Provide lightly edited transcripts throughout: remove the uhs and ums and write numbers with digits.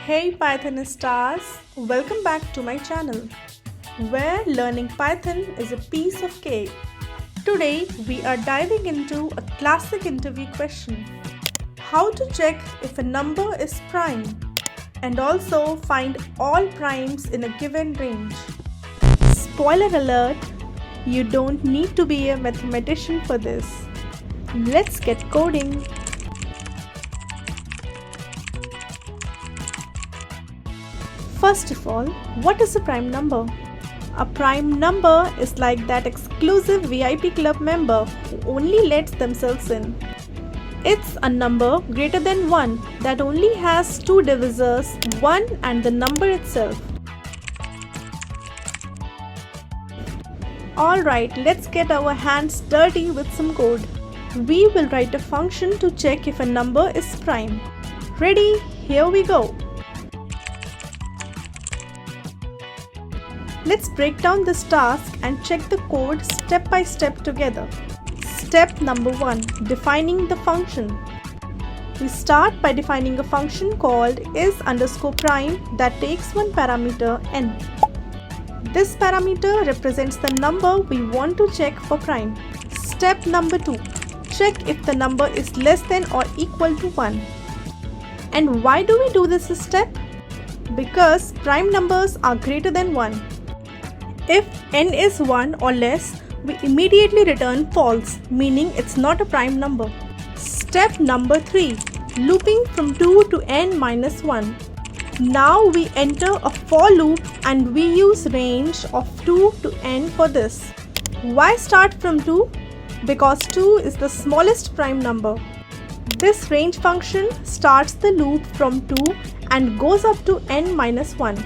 Hey Python stars, welcome back to my channel, where learning Python is a piece of cake. Today we are diving into a classic interview question: how to check if a number is prime, and also find all primes in a given range. Spoiler alert, you don't need to be a mathematician for this. Let's get coding. First of all, what is a prime number? A prime number is like that exclusive VIP club member who only lets themselves in. It's a number greater than 1 that only has two divisors, 1 and the number itself. Alright, let's get our hands dirty with some code. We will write a function to check if a number is prime. Ready? Here we go. Let's break down this task and check the code step by step together. Step number 1. Defining the function. We start by defining a function called is_prime that takes one parameter n. This parameter represents the number we want to check for prime. Step number 2. Check if the number is less than or equal to 1. And why do we do this step? Because prime numbers are greater than 1. If n is 1 or less, we immediately return false, meaning it's not a prime number. Step number 3. Looping from 2 to n minus 1. Now we enter a for loop and we use range of 2 to n for this. Why start from 2? Because 2 is the smallest prime number. This range function starts the loop from 2 and goes up to n minus 1.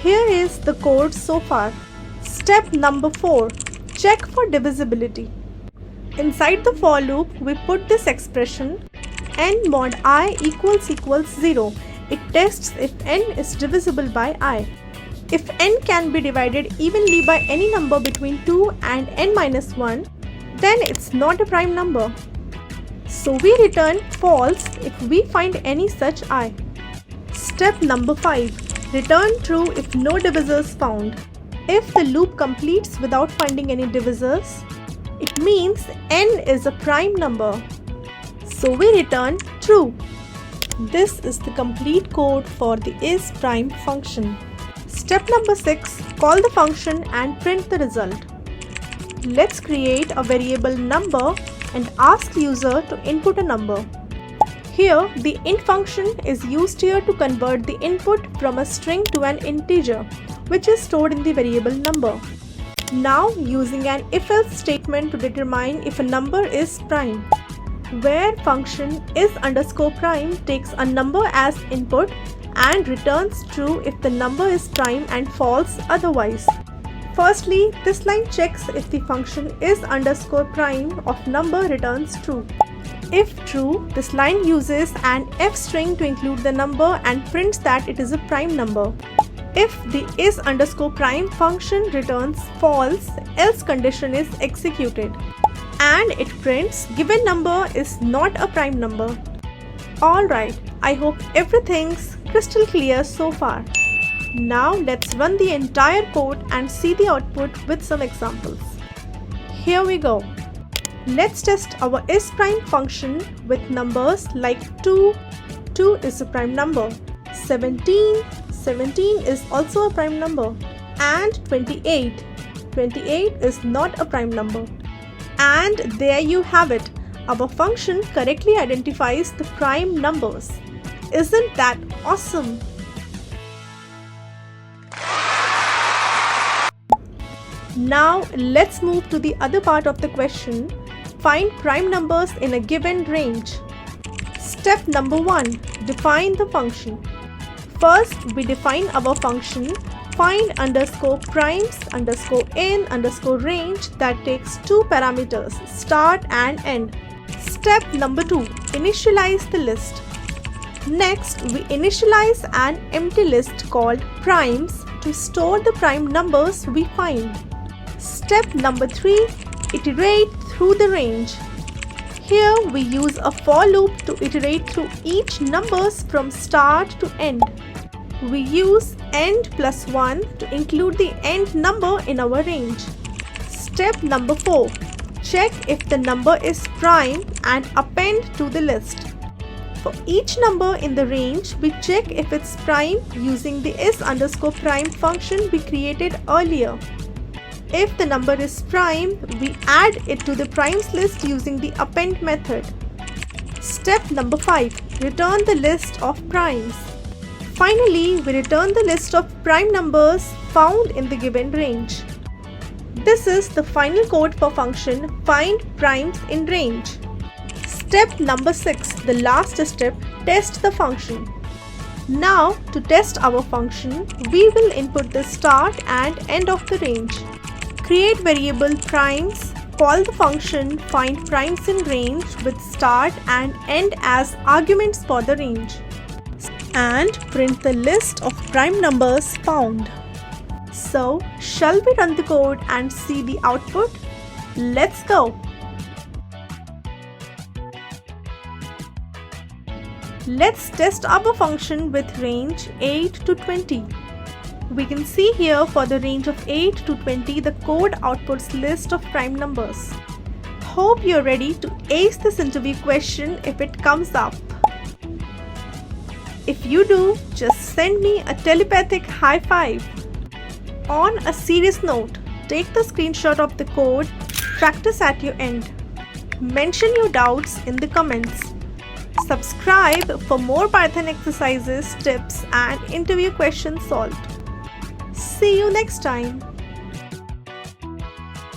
Here is the code so far. Step number 4. Check for divisibility. Inside the for loop, we put this expression n mod I equals 0. It tests if n is divisible by I. If n can be divided evenly by any number between 2 and n minus 1, then it's not a prime number. So we return false if we find any such I. Step number 5. Return true if no divisors found. If the loop completes without finding any divisors, it means n is a prime number. So we return true. This is the complete code for the isPrime function. Step number 6. Call the function and print the result. Let's create a variable number and ask user to input a number. Here, the int function is used here to convert the input from a string to an integer, which is stored in the variable number. Now, using an if-else statement to determine if a number is prime, where function is_prime takes a number as input and returns true if the number is prime and false otherwise. Firstly, this line checks if the function is_prime of number returns true. If true, this line uses an f string to include the number and prints that it is a prime number. If the is_prime function returns false, else condition is executed and it prints given number is not a prime number. Alright, I hope everything's crystal clear so far. Now let's run the entire code and see the output with some examples. Here we go. Let's test our isPrime function with numbers like 2 is a prime number, 17 is also a prime number, and 28 is not a prime number. And there you have it. Our function correctly identifies the prime numbers. Isn't that awesome? Now let's move to the other part of the question. Find prime numbers in a given range. Step number 1. Define the function. First, we define our function find_primes_in_range that takes two parameters, start and end. Step number 2. Initialize the list. Next, we initialize an empty list called primes to store the prime numbers we find. Step number 3. Iterate through the range. Here we use a for loop to iterate through each numbers from start to end. We use end plus 1 to include the end number in our range. Step number 4. Check if the number is prime and append to the list. For each number in the range, we check if it's prime using the is_prime function we created earlier. If the number is prime, we add it to the primes list using the append method. Step number 5. Return the list of primes. Finally, we return the list of prime numbers found in the given range. This is the final code for function find primes in range. Step number 6, the last step, test the function. Now, to test our function, we will input the start and end of the range. Create variable primes, call the function find primes in range with start and end as arguments for the range, and print the list of prime numbers found. So, shall we run the code and see the output? Let's go! Let's test our function with range 8 to 20. We can see here for the range of 8 to 20 the code outputs list of prime numbers. Hope you're ready to ace this interview question if it comes up. If you do, just send me a telepathic high five. On a serious note, take the screenshot of the code, practice at your end. Mention your doubts in the comments. Subscribe for more Python exercises, tips and interview questions solved. See you next time.